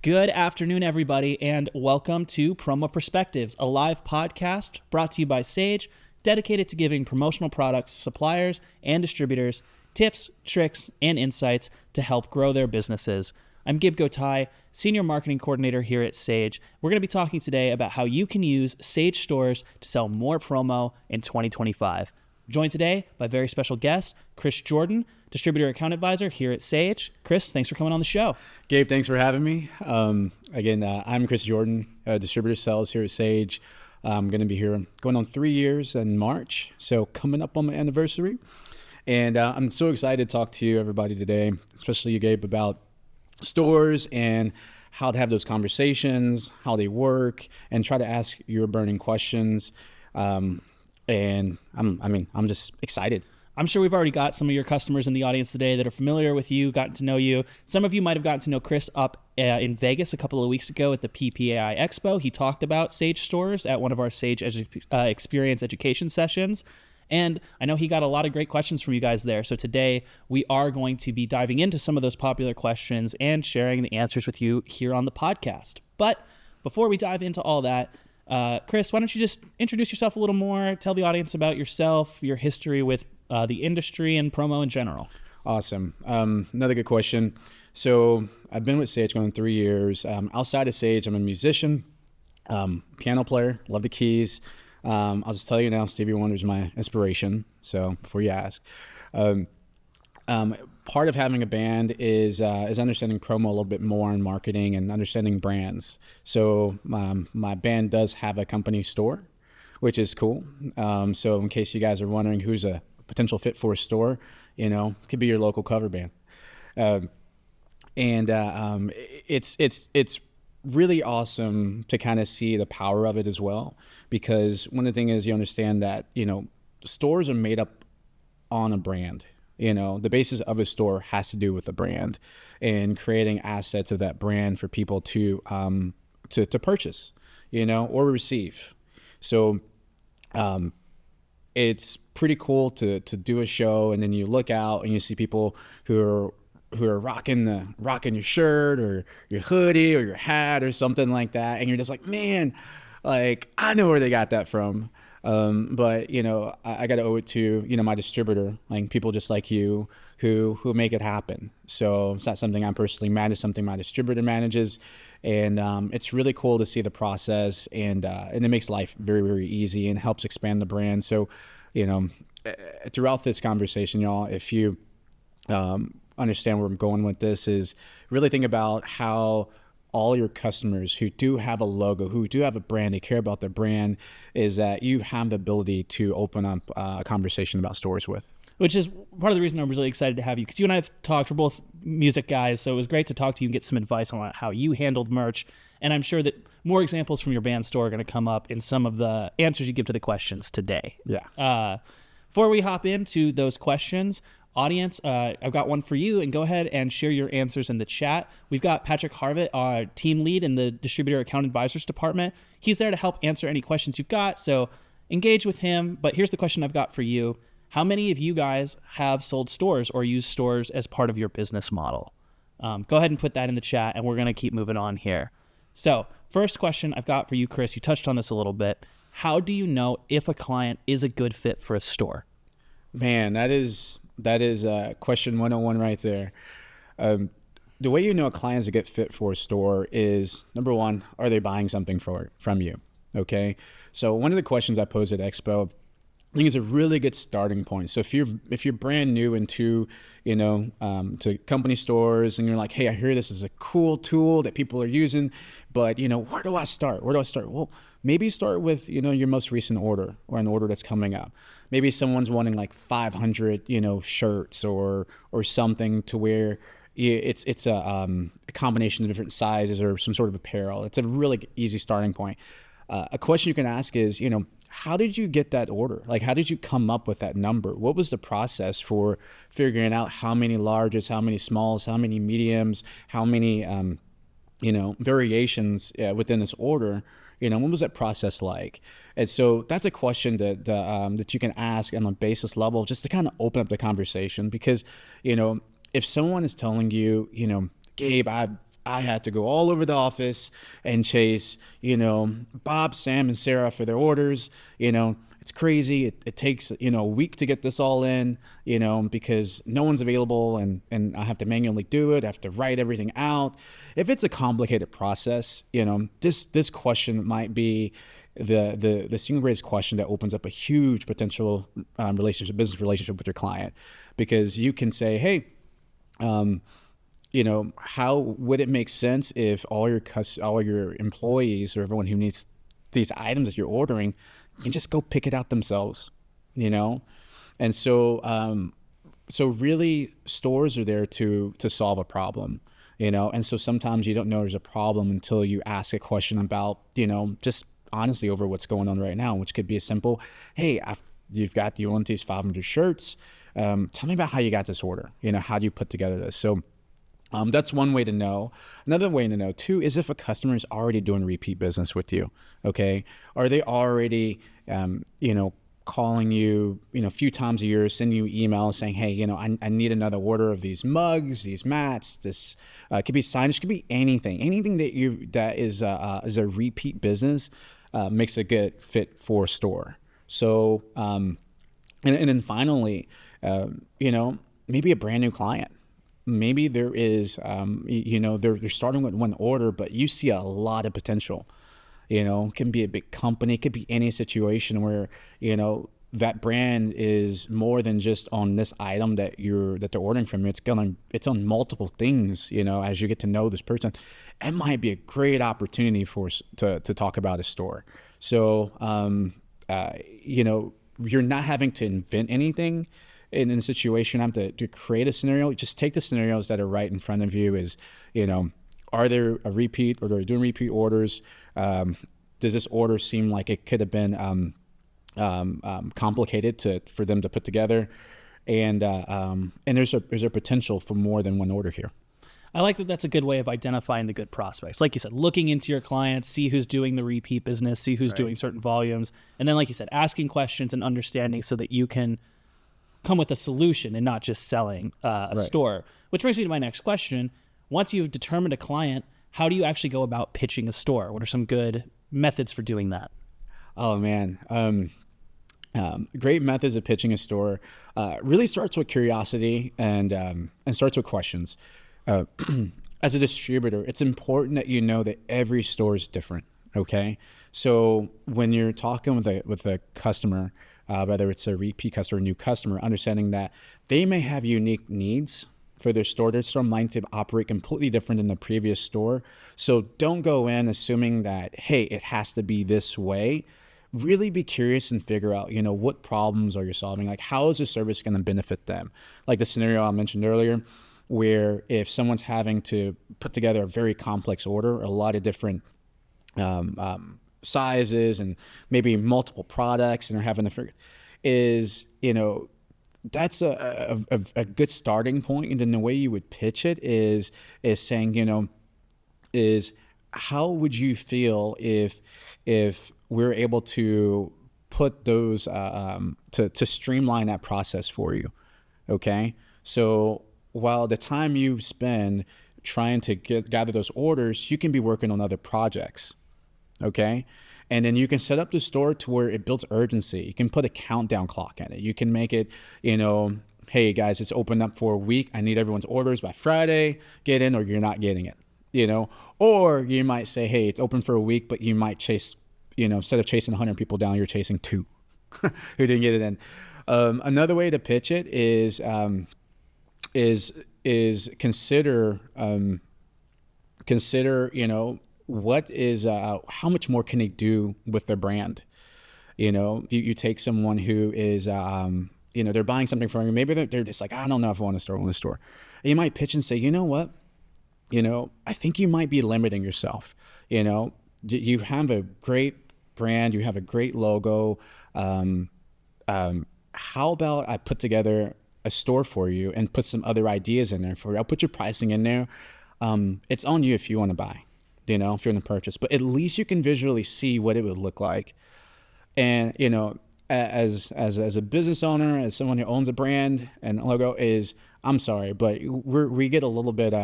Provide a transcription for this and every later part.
Good afternoon, everybody, and welcome to Promo Perspectives, a live podcast brought to you by Sage, dedicated to giving promotional products, suppliers, and distributors tips, tricks, and insights to help grow their businesses. I'm Gib Gotai, Senior Marketing Coordinator here at Sage. We're going to be talking today about how you can use Sage stores to sell more promo in 2025. I'm joined today by a very special guest, Chris Jordan, Distributor Account Advisor here at Sage. Chris, thanks for coming on the show. Gabe, thanks for having me. I'm Chris Jordan, Distributor Sales here at Sage. I'm going to be here going on 3 years in March, so coming up on my anniversary. And I'm so excited to talk to you, everybody, today, especially you, Gabe, about stores and how to have those conversations, how they work, and try to ask your burning questions. I'm just excited. I'm sure we've already got some of your customers in the audience today that are familiar with you, gotten to know you. Some of you might have gotten to know Chris up in Vegas a couple of weeks ago at the PPAI Expo. He talked about Sage stores at one of our Sage Experience education sessions. And I know he got a lot of great questions from you guys there. So today we are going to be diving into some of those popular questions and sharing the answers with you here on the podcast. But before we dive into all that, Chris, why don't you just introduce yourself a little more, tell the audience about yourself, your history with the industry and promo in general. Awesome. Another good question. So I've been with Sage going on 3 years. Outside of Sage, I'm a musician, piano player, love the keys. I'll just tell you now, Stevie Wonder is my inspiration. So before you ask, part of having a band is understanding promo a little bit more in marketing and understanding brands. So my band does have a company store, which is cool. So in case you guys are wondering who's a potential fit for a store, it could be your local cover band. It's really awesome to kind of see the power of it as well, because one of the things is you understand that, stores are made up on a brand. The basis of a store has to do with the brand and creating assets of that brand for people to purchase, or receive. So, it's pretty cool to do a show, and then you look out and you see people who are rocking your shirt or your hoodie or your hat or something like that, and you're just like, man, like I know where they got that from. But I got to owe it to my distributor, like people just like you who make it happen. So it's not something I personally manage, something my distributor manages, and it's really cool to see the process, and it makes life very, very easy and helps expand the brand. So throughout this conversation, y'all, if you understand where I'm going with this, is really think about how all your customers who do have a logo, who do have a brand, they care about their brand, is that you have the ability to open up a conversation about stores with. Which is part of the reason I'm really excited to have you, because you and I have talked, we're both music guys, so it was great to talk to you and get some advice on how you handled merch. And I'm sure that more examples from your band store are going to come up in some of the answers you give to the questions today. Yeah. Before we hop into those questions, audience, I've got one for you, and go ahead and share your answers in the chat. We've got Patrick Harvett, our team lead in the Distributor Account Advisors department. He's there to help answer any questions you've got, so engage with him. But here's the question I've got for you. How many of you guys have sold stores or used stores as part of your business model? Go ahead and put that in the chat, and we're going to keep moving on here. So first question I've got for you, Chris, you touched on this a little bit. How do you know if a client is a good fit for a store? Man, that is question 101 right there. The way you know a client is a good fit for a store is, number one, are they buying something from you? Okay. So one of the questions I posed at Expo, I think it's a really good starting point. So if you're brand new into, to company stores, and you're like, hey, I hear this is a cool tool that people are using, but where do I start? Well, maybe start with, your most recent order or an order that's coming up. Maybe someone's wanting like 500, shirts or something to where it's a combination of different sizes or some sort of apparel. It's a really easy starting point. A question you can ask is, how did you get that order? Like, how did you come up with that number? What was the process for figuring out how many larges, how many smalls, how many mediums, how many, variations within this order? What was that process like? And so that's a question that you can ask on a basis level, just to kind of open up the conversation. Because, if someone is telling you, Gabe, I've I had to go all over the office and chase, Bob, Sam, and Sarah for their orders. It's crazy. It takes, a week to get this all in, because no one's available, and I have to manually do it. I have to write everything out. If it's a complicated process, this question might be the single greatest question that opens up a huge potential business relationship with your client, because you can say, hey, how would it make sense if all your employees or everyone who needs these items that you're ordering can just go pick it out themselves, And so, really stores are there to solve a problem, and so sometimes you don't know there's a problem until you ask a question about, just honestly over what's going on right now, which could be as simple, hey, you want these 500 shirts. Tell me about how you got this order. How do you put together this? So that's one way to know. Another way to know too is if a customer is already doing repeat business with you. Okay, are they already, calling you, a few times a year, sending you emails saying, hey, I need another order of these mugs, these mats. This could be signage, could be anything that is a repeat business. Makes a good fit for a store. So, and then finally, maybe a brand new client. Maybe there is, they're starting with one order, but you see a lot of potential. It can be a big company, it could be any situation where, that brand is more than just on this item that they're ordering from you. It's on multiple things, as you get to know this person. It might be a great opportunity to talk about a store. So, you're not having to invent anything in a situation. I'm to create a scenario. Just take the scenarios that are right in front of you. Are there a repeat, or are they doing repeat orders? Does this order seem like it could have been complicated for them to put together? And there's a potential for more than one order here. I like that. That's a good way of identifying the good prospects. Like you said, looking into your clients, see who's doing the repeat business, see who's doing certain volumes. And then, like you said, asking questions and understanding so that you can come with a solution and not just selling a store. Which brings me to my next question. Once you've determined a client, how do you actually go about pitching a store? What are some good methods for doing that? Oh, man. Great methods of pitching a store. Really starts with curiosity and starts with questions. As a distributor, it's important that you know that every store is different. Okay, so when you're talking with a customer, whether it's a repeat customer or new customer, understanding that they may have unique needs for their store. Their store might operate completely different than the previous store. So don't go in assuming that, hey, it has to be this way. Really be curious and figure out, what problems are you solving? Like, how is the service going to benefit them? Like the scenario I mentioned earlier, where if someone's having to put together a very complex order, a lot of different sizes and maybe multiple products, and are having to figure that's a good starting point. And then the way you would pitch it is saying, is how would you feel if we're able to put those to streamline that process for you? Okay, so while the time you spend trying to gather those orders, you can be working on other projects. Okay, and then you can set up the store to where it builds urgency. You can put a countdown clock in it. You can make it, hey guys, it's open up for a week. I need everyone's orders by Friday. Get in, or you're not getting it. Or you might say, hey, it's open for a week, but you might chase, instead of chasing 100 people down, you're chasing 2 who didn't get it in. Another way to pitch it is consider, what is how much more can they do with their brand? You take someone who is they're buying something from you. Maybe they're just like, I don't know if I want to start one store. And you might pitch and say, you know what, I think you might be limiting yourself. You have a great brand, you have a great logo. How about I put together a store for you and put some other ideas in there for you? I'll put your pricing in there. It's on you if you want to buy, if you're going to purchase, but at least you can visually see what it would look like. And, as a business owner, as someone who owns a brand and a logo, I'm sorry, but we get a little bit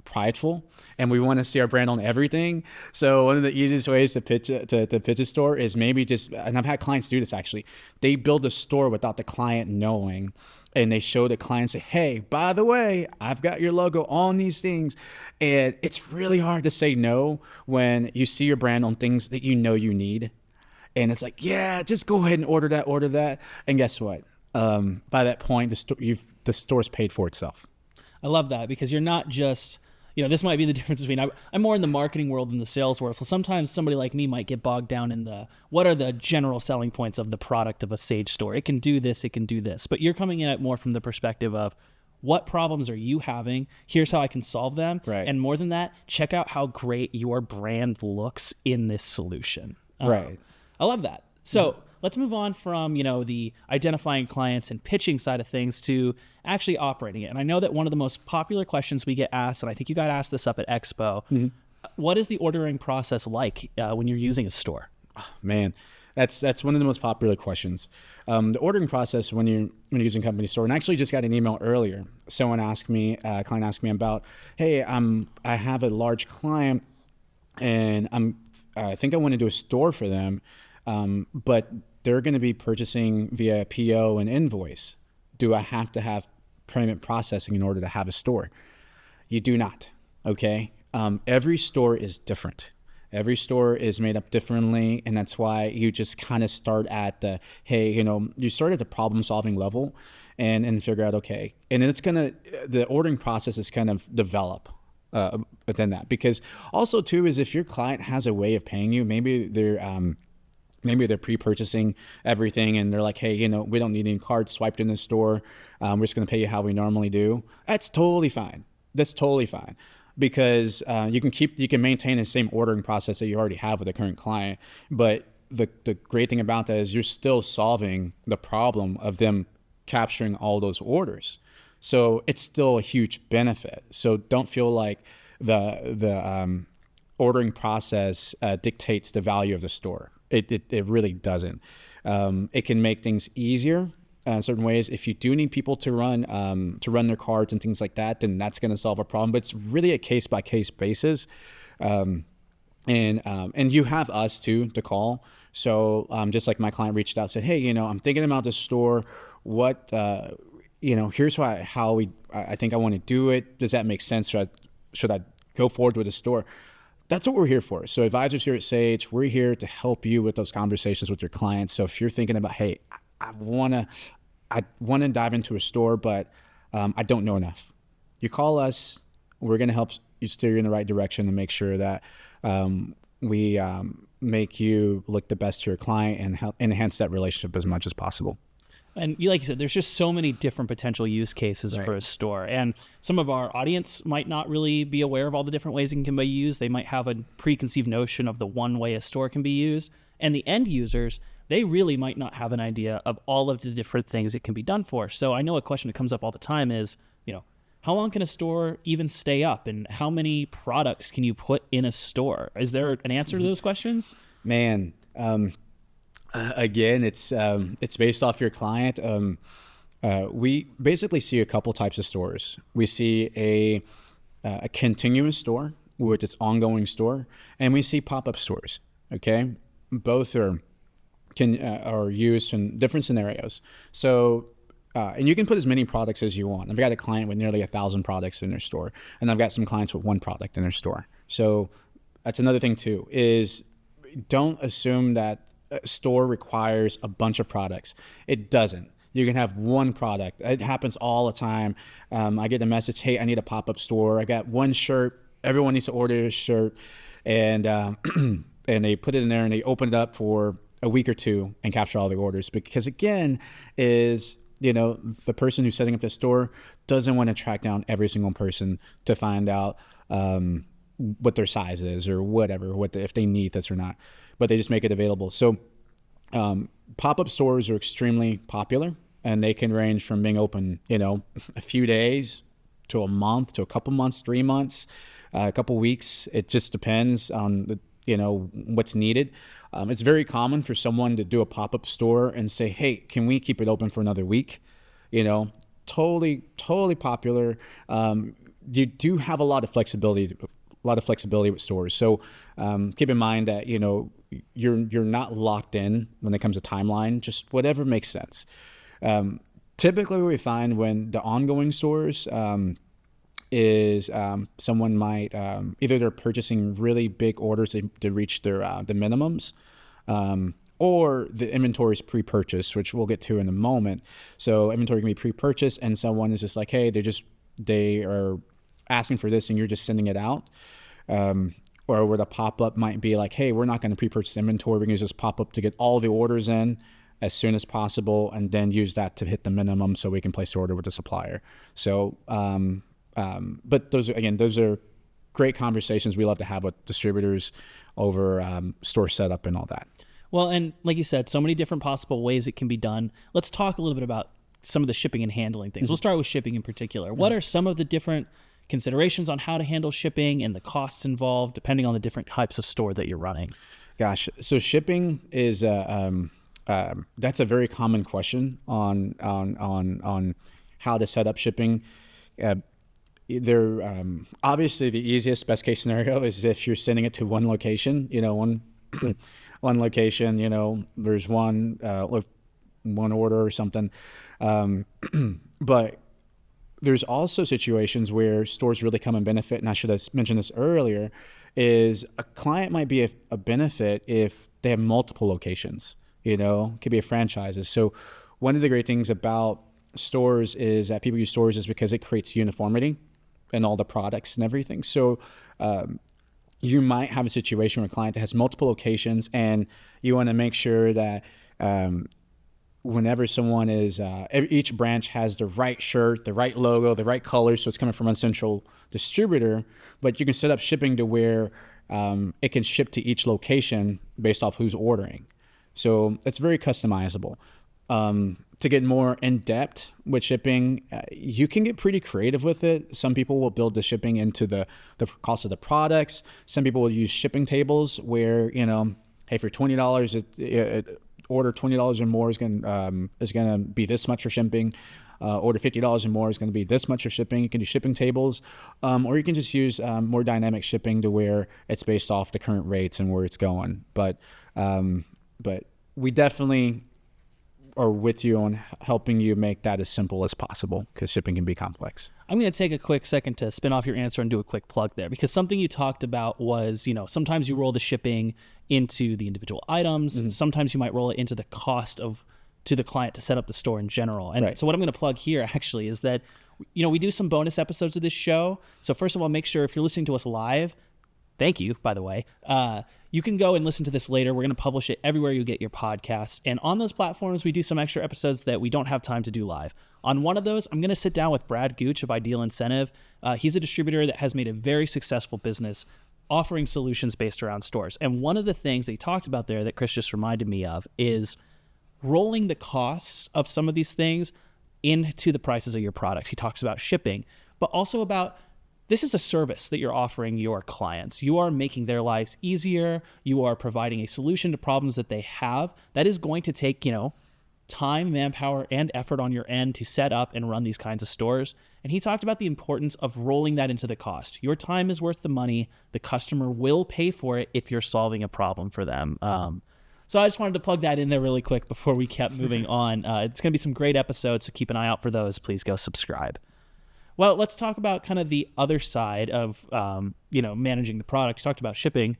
prideful, and we want to see our brand on everything. So one of the easiest ways to pitch to pitch a store is maybe just, and I've had clients do this actually. They build a store without the client knowing, and they show the client, say, hey, by the way, I've got your logo on these things. And it's really hard to say no when you see your brand on things that you know you need. And it's like, yeah, just go ahead and order that. And guess what? By that point, the store's paid for itself. I love that, because you're not just, this might be the difference between, I'm more in the marketing world than the sales world. So sometimes somebody like me might get bogged down in what are the general selling points of the product of a Sage store? It can do this, it can do this. But you're coming at it more from the perspective of, what problems are you having? Here's how I can solve them. Right. And more than that, check out how great your brand looks in this solution. Right. I love that. So let's move on from, the identifying clients and pitching side of things to actually operating it. And I know that one of the most popular questions we get asked, and I think you got asked this up at Expo, what is the ordering process like when you're using a store? Oh, man, that's one of the most popular questions. The ordering process when you're using company store, and I actually just got an email earlier. Someone asked me, a client asked me about, hey, I have a large client, and I think I want to do a store for them, but they're going to be purchasing via PO and invoice. Do I have to have payment processing in order to have a store? You do not. Okay. Every store is different. Every store is made up differently. And that's why you just kind of start at you start at the problem solving level and figure out, okay. And then the ordering process is kind of develop within that, because also too, is if your client has a way of paying you, maybe they're pre-purchasing everything and they're like, hey, we don't need any cards swiped in the store. We're just going to pay you how we normally do. That's totally fine. That's totally fine, because you can maintain the same ordering process that you already have with the current client. But the great thing about that is you're still solving the problem of them capturing all those orders. So it's still a huge benefit. So don't feel like the ordering process dictates the value of the store. It really doesn't. It can make things easier in certain ways. If you do need people to run their cards and things like that, then that's going to solve a problem. But it's really a case by case basis. And you have us too to call. So just like my client reached out, said, hey, I'm thinking about this store. What here's how I think I want to do it. Does that make sense? Should I go forward with the store? That's what we're here for. So advisors here at Sage, we're here to help you with those conversations with your clients. So if you're thinking about, hey, I want to dive into a store, but I don't know enough, you call us. We're going to help you steer you in the right direction and make sure that we make you look the best to your client and help enhance that relationship as much as possible. And like you said, there's just so many different potential use cases Right. for a store. And some of our audience might not really be aware of all the different ways it can be used. They might have a preconceived notion of the one way a store can be used. And the end users, they really might not have an idea of all of the different things it can be done for. So I know a question that comes up all the time is, how long can a store even stay up? And how many products can you put in a store? Is there an answer to those questions? Man, again, it's based off your client. We basically see a couple types of stores. We see a continuous store, which is ongoing store, and we see pop-up stores. Okay, both are used in different scenarios. So, and you can put as many products as you want. I've got a client with nearly 1,000 products in their store, and I've got some clients with one product in their store. So that's another thing too, is don't assume that a store requires a bunch of products. It doesn't. You can have one product. It happens all the time. I get a message, hey, I need a pop-up store. I got one shirt. Everyone needs to order a shirt. And and they put it in there and they open it up for a week or two and capture all the orders. Because again, the person who's setting up the store doesn't want to track down every single person to find out what their size is or whatever, if they need this or not, but they just make it available. So pop-up stores are extremely popular, and they can range from being open, a few days to a month to a couple months, 3 months, a couple weeks. It just depends on what's needed. It's very common for someone to do a pop-up store and say, hey, can we keep it open for another week? totally popular. You do have a lot of flexibility with stores. So keep in mind that you're not locked in when it comes to timeline. Just whatever makes sense. Typically, what we find when the ongoing stores is someone might either they're purchasing really big orders to reach their the minimums. Or the inventory is pre-purchased, which we'll get to in a moment. So inventory can be pre-purchased, and someone is just like, hey, they are asking for this, and you're just sending it out. Or where the pop-up might be like, hey, we're not going to pre-purchase inventory. We can just pop up to get all the orders in as soon as possible, and then use that to hit the minimum so we can place the order with the supplier. So, but those are great conversations we love to have with distributors over store setup and all that. Well, and like you said, so many different possible ways it can be done. Let's talk a little bit about some of the shipping and handling things. We'll start with shipping in particular. What are some of the different considerations on how to handle shipping and the costs involved, depending on the different types of store that you're running? Gosh, so shipping is that's a very common question on how to set up shipping. Obviously the easiest, best case scenario is if you're sending it to one location, one location, there's one order or something. But there's also situations where stores really come and benefit. And I should have mentioned this earlier, is a client might be a benefit if they have multiple locations, it could be a franchises. So one of the great things about stores is that people use stores is because it creates uniformity in all the products and everything. So, you might have a situation where a client that has multiple locations, and you want to make sure that whenever someone is, each branch has the right shirt, the right logo, the right color, so it's coming from one central distributor, but you can set up shipping to where it can ship to each location based off who's ordering. So it's very customizable. To get more in depth with shipping, you can get pretty creative with it. Some people will build the shipping into the cost of the products. Some people will use shipping tables where, hey, for $20, order $20 or more is going to be this much for shipping. Order $50 or more is going to be this much for shipping. You can do shipping tables, or you can just use more dynamic shipping to where it's based off the current rates and where it's going. But we definitely are with you on helping you make that as simple as possible, because shipping can be complex. I'm going to take a quick second to spin off your answer and do a quick plug there, because something you talked about was, sometimes you roll the shipping into the individual items, and sometimes you might roll it into the cost to the client to set up the store in general. And right. So what I'm going to plug here actually is that, we do some bonus episodes of this show. So first of all, make sure if you're listening to us live, thank you, by the way. You can go and listen to this later. We're going to publish it everywhere you get your podcasts. And on those platforms, we do some extra episodes that we don't have time to do live. On one of those, I'm going to sit down with Brad Gooch of Ideal Incentive. He's a distributor that has made a very successful business offering solutions based around stores. And one of the things that he talked about there that Chris just reminded me of is rolling the costs of some of these things into the prices of your products. He talks about shipping, but also about this is a service that you're offering your clients. You are making their lives easier. You are providing a solution to problems that they have. That is going to take, time, manpower, and effort on your end to set up and run these kinds of stores. And he talked about the importance of rolling that into the cost. Your time is worth the money. The customer will pay for it if you're solving a problem for them. So I just wanted to plug that in there really quick before we kept moving on. It's going to be some great episodes, so keep an eye out for those. Please go subscribe. Well, let's talk about kind of the other side of, managing the product. You talked about shipping.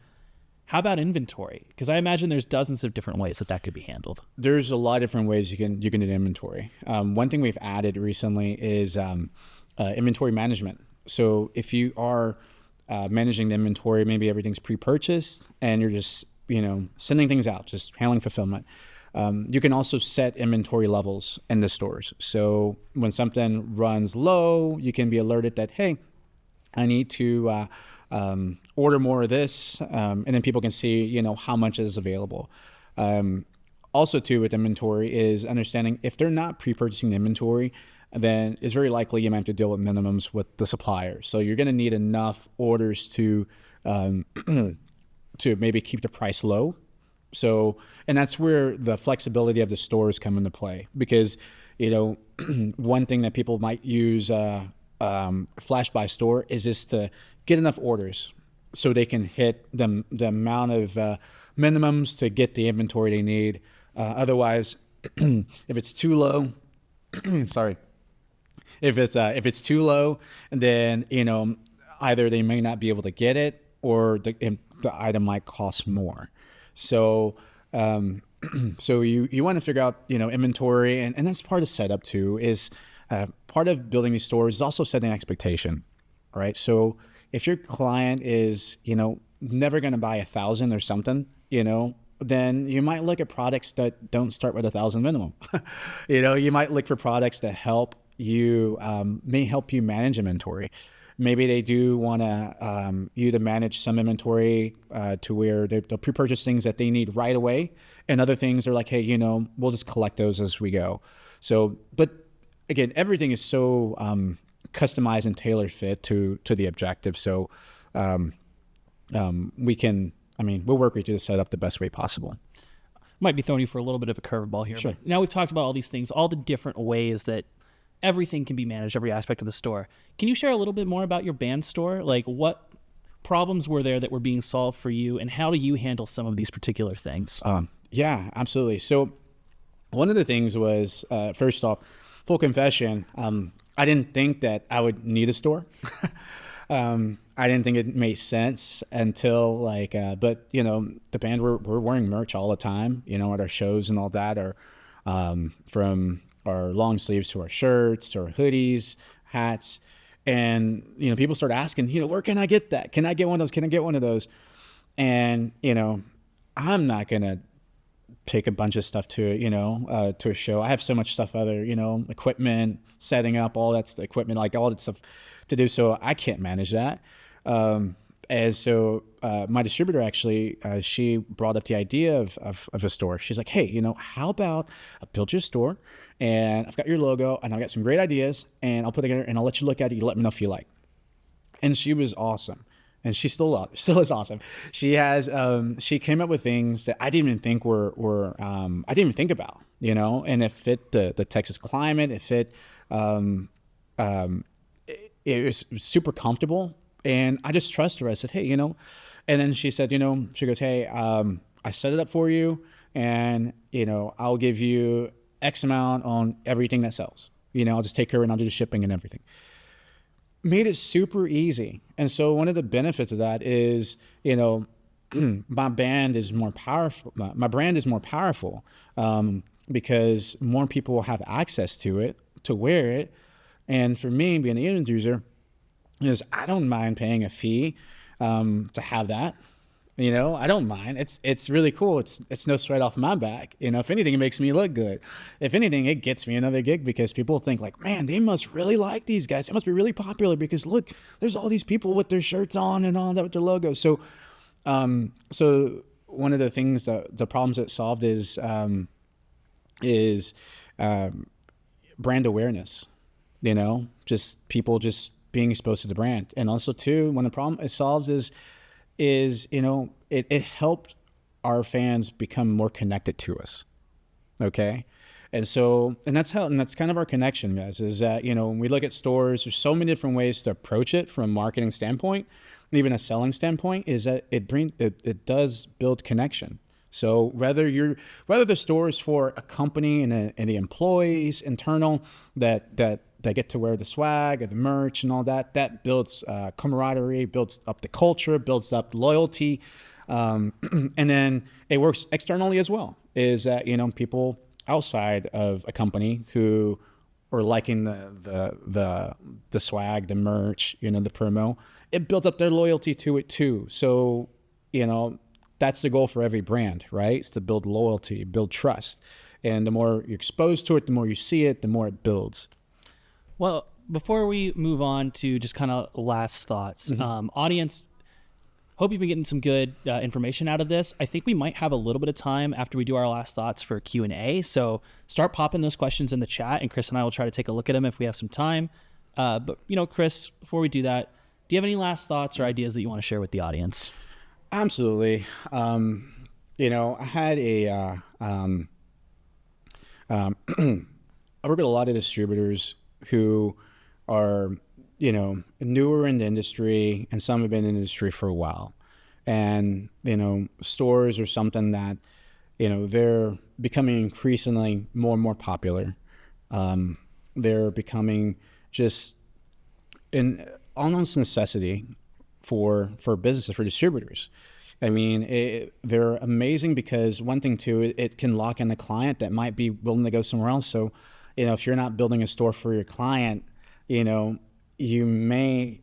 How about inventory? Because I imagine there's dozens of different ways that could be handled. There's a lot of different ways you can do inventory. One thing we've added recently is inventory management. So if you are managing the inventory, maybe everything's pre-purchased and you're just, sending things out, just handling fulfillment. You can also set inventory levels in the stores. So when something runs low, you can be alerted that, hey, I need to order more of this, and then people can see, how much is available. Also, too, with inventory is understanding if they're not pre-purchasing the inventory, then it's very likely you might have to deal with minimums with the supplier. So you're going to need enough orders to to maybe keep the price low So, and that's where the flexibility of the stores come into play, because, one thing that people might use Flash by Store is just to get enough orders so they can hit the amount of minimums to get the inventory they need. Otherwise, if it's too low, sorry, if it's too low, then either they may not be able to get it, or the item might cost more. So so you want to figure out inventory, and that's part of setup too. Is part of building these stores is also setting expectation, right? So if your client is never going to buy 1,000 or something, then you might look at products that don't start with 1,000 minimum. You might look for products that help you may help you manage inventory. Maybe they do want you to manage some inventory to where they'll pre-purchase things that they need right away, and other things are like, hey, we'll just collect those as we go. So, but again, everything is so customized and tailor fit to the objective. So we'll work with you to set up the best way possible. Might be throwing you for a little bit of a curveball here. Sure. But now we've talked about all these things, all the different ways that everything can be managed, every aspect of the store. Can you share a little bit more about your band store? Like, what problems were there that were being solved for you, and how do you handle some of these particular things? Yeah, absolutely. So one of the things was, first off, full confession, I didn't think that I would need a store. I didn't think it made sense until but the band, we're wearing merch all the time, at our shows and all that, or from our long sleeves to our shirts to our hoodies, hats. And, people start asking, where can I get that? Can I get one of those? Can I get one of those? And, I'm not going to take a bunch of stuff to, to a show. I have so much stuff, other, equipment, setting up, all that's equipment, like all that stuff to do. So I can't manage that. And so my distributor actually, she brought up the idea of a store. She's like, hey, how about I build you a store, and I've got your logo, and I've got some great ideas, and I'll put it together, and I'll let you look at it. You let me know if you like. And she was awesome. And she still is awesome. She has, she came up with things that I didn't even think were I didn't even think about, and it fit the Texas climate. It fit, it was super comfortable. And I just trust her. I said, hey, and then she said, she goes, hey, I set it up for you, and, I'll give you X amount on everything that sells. I'll just take care and I'll do the shipping and everything. Made it super easy. And so one of the benefits of that is, my band is more powerful. My brand is more powerful because more people will have access to it, to wear it. And for me, being an end user, is I don't mind paying a fee to have that. I don't mind. It's really cool. It's no sweat off my back. If anything, it makes me look good. If anything, it gets me another gig, because people think like, man, they must really like these guys. They must be really popular, because look, there's all these people with their shirts on and all that with their logos. So, so one of the things that the problems it solved is brand awareness. Just people just being exposed to the brand. And also too, when the problem it solves is it helped our fans become more connected to us. Okay. And so, and that's kind of our connection, guys, is that, when we look at stores, there's so many different ways to approach it from a marketing standpoint, and even a selling standpoint, is that it does build connection. So whether the store is for a company and the employees internal that get to wear the swag or the merch and all that, that builds camaraderie, builds up the culture, builds up loyalty. And then it works externally as well, is that, people outside of a company who are liking the swag, the merch, the promo, it builds up their loyalty to it too. So, that's the goal for every brand, right? It's to build loyalty, build trust. And the more you're exposed to it, the more you see it, the more it builds. Well, before we move on to just kind of last thoughts, audience, hope you've been getting some good information out of this. I think we might have a little bit of time after we do our last thoughts for Q&A. So start popping those questions in the chat, and Chris and I will try to take a look at them if we have some time. But, Chris, before we do that, do you have any last thoughts or ideas that you want to share with the audience? Absolutely. I had I work with a lot of distributors who are, newer in the industry, and some have been in the industry for a while. And, stores are something that, they're becoming increasingly more and more popular. They're becoming just an almost necessity for businesses, for distributors. I mean, they're amazing because one thing too, it can lock in the client that might be willing to go somewhere else. So, if you're not building a store for your client, there may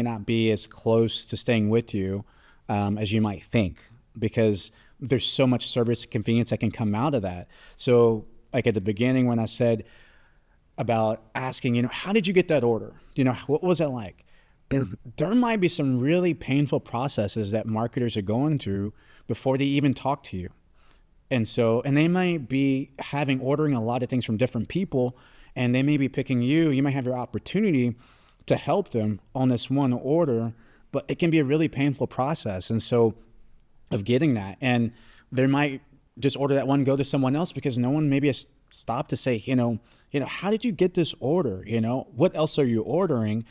not be as close to staying with you as you might think, because there's so much service and convenience that can come out of that. So like at the beginning when I said about asking, how did you get that order? What was it like? There might be some really painful processes that marketers are going through before they even talk to you. And they might be ordering a lot of things from different people, and they may be picking you. You might have your opportunity to help them on this one order, but it can be a really painful process. And so of getting that, and they might just order that one, go to someone else because no one maybe has stopped to say, how did you get this order? What else are you ordering?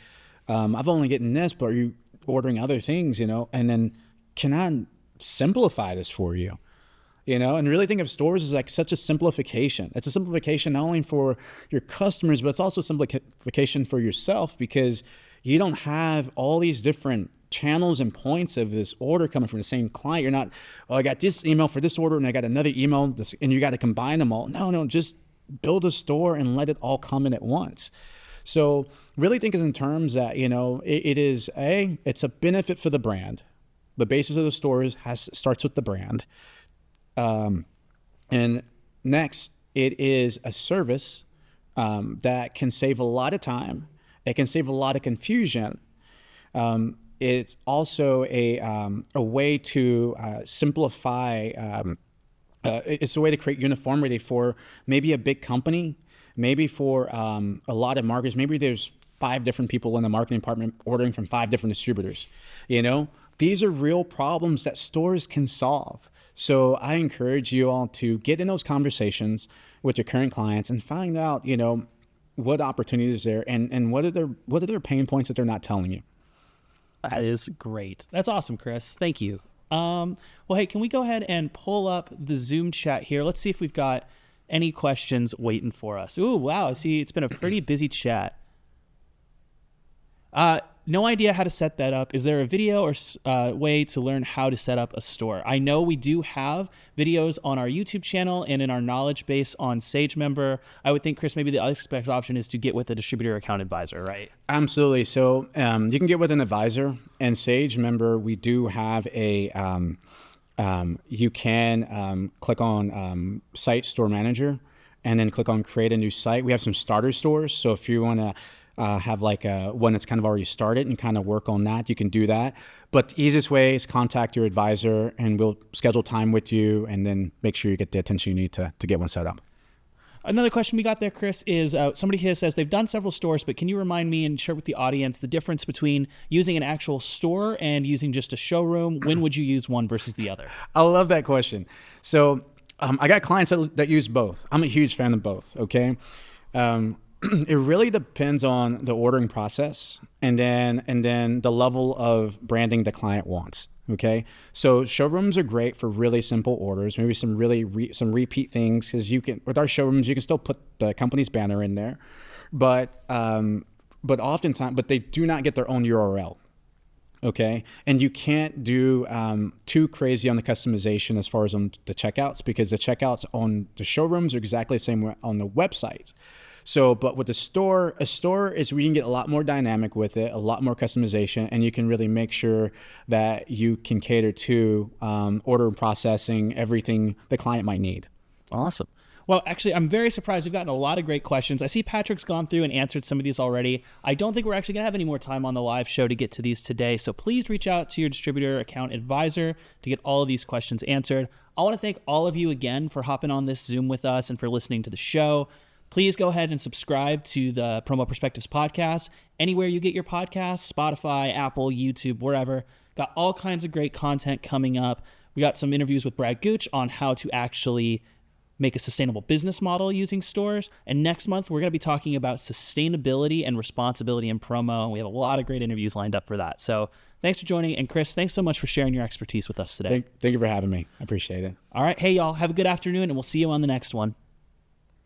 I've only gotten this, but are you ordering other things, and then can I simplify this for you? And really think of stores as like such a simplification. It's a simplification not only for your customers, but it's also a simplification for yourself, because you don't have all these different channels and points of this order coming from the same client. You're not, I got this email for this order and I got another email, and you got to combine them all. No, just build a store and let it all come in at once. So really think in terms that, it's a benefit for the brand. The basis of the store starts with the brand. And next, it is a service that can save a lot of time. It can save a lot of confusion. It's also a way to simplify. It's a way to create uniformity for maybe a big company, maybe for a lot of marketers. Maybe there's 5 different people in the marketing department ordering from 5 different distributors. These are real problems that stores can solve. So I encourage you all to get in those conversations with your current clients and find out, what opportunities there and what are their pain points that they're not telling you. That is great. That's awesome, Chris. Thank you. Well, hey, can we go ahead and pull up the Zoom chat here? Let's see if we've got any questions waiting for us. Ooh, wow. I see it's been a pretty busy chat. No idea how to set that up. Is there a video or way to learn how to set up a store? I know we do have videos on our YouTube channel and in our knowledge base on SageMember. I would think, Chris, maybe the other best option is to get with a distributor account advisor, right? Absolutely. So you can get with an advisor, and SageMember, we do have a, you can click on Site Store Manager and then click on Create a New Site. We have some starter stores. So if you want to have like one that's kind of already started and kind of work on that, you can do that. But the easiest way is contact your advisor, and we'll schedule time with you and then make sure you get the attention you need to get one set up. Another question we got there, Chris, is somebody here says they've done several stores, but can you remind me and share with the audience the difference between using an actual store and using just a showroom? When would you use one versus the other? I love that question. So I got clients that use both. I'm a huge fan of both, okay? It really depends on the ordering process and then the level of branding the client wants. Okay, so showrooms are great for really simple orders, maybe some really some repeat things, because you can, with our showrooms, you can still put the company's banner in there, but oftentimes, but they do not get their own URL. Okay, and you can't do too crazy on the customization as far as on the checkouts, because the checkouts on the showrooms are exactly the same on the websites. So, but with a store is where you can get a lot more dynamic with it, a lot more customization, and you can really make sure that you can cater to order processing, everything the client might need. Awesome. Well, actually, I'm very surprised. We've gotten a lot of great questions. I see Patrick's gone through and answered some of these already. I don't think we're actually going to have any more time on the live show to get to these today. So please reach out to your distributor account advisor to get all of these questions answered. I want to thank all of you again for hopping on this Zoom with us and for listening to the show. Please go ahead and subscribe to the Promo Perspectives podcast anywhere you get your podcasts, Spotify, Apple, YouTube, wherever. Got all kinds of great content coming up. We got some interviews with Brad Gooch on how to actually make a sustainable business model using stores. And next month, we're going to be talking about sustainability and responsibility in promo. We have a lot of great interviews lined up for that. So thanks for joining. And Chris, thanks so much for sharing your expertise with us today. Thank you for having me. I appreciate it. All right. Hey, y'all, have a good afternoon, and we'll see you on the next one.